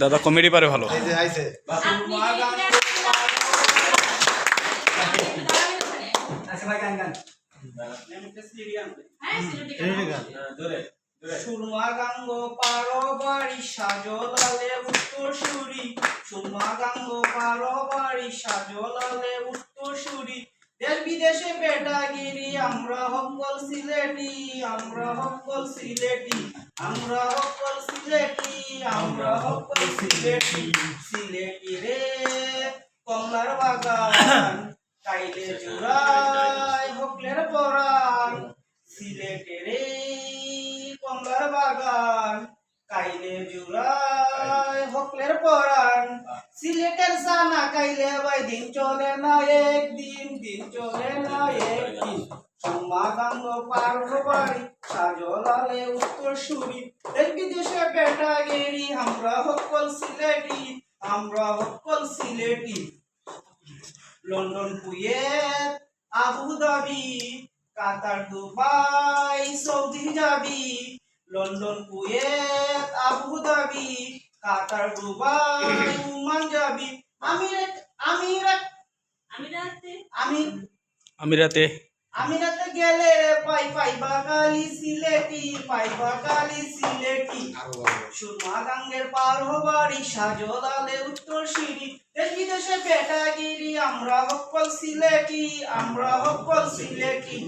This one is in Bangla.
দাদা কমেডি পারে ভালো। সুরমা গাঙ্গ পারো বাড়ি সাজলালে উত্তরসূরি, সুরমা গাঙ্গ পারো বাড়ি সাজলালে উত্তরসূরি, দেশ বিদেশে বেটাগিরি আমরা হকল সিলেটি, আমরা হকল সিলেটি, আমরা হকল সিলেটি, আমরা হকল সিলেটি। সিলেটি রে কমলার বাগান কাইলে জোড়ায় হকলের পরাণ, সিলেটি রে কমলার বাগান কাইলে জুড়ায় হকলের পরাণ। সিলেটের সানা কাইলে ভাই দিন চলে না একদিন, দিন চলে না একদিন। সুরমা গাঙ্গ পারো বাড়ি সাজলালে উত্তরসূরি, দেশ বিদেশে বেটাগিরি আমরা হকল সিলেটি, আমরা হকল Sylheti. London Kuwait Abu Dhabi Qatar Dubai Saudi যাবি, London Kuwait Abu Dhabi Qatar Dubai Oman যাবি। আমিরাতে গেলে পাইবা কালি সিলেটি, পাইবা কালি সিলেটি। সুরমা গাঙ্গের পারো বাড়ি সাজলালে উত্তরসূরি, দেশ বিদেশে বেটাগিরি আমরা হকল সিলেটি, আমরা হকল সিলেটি।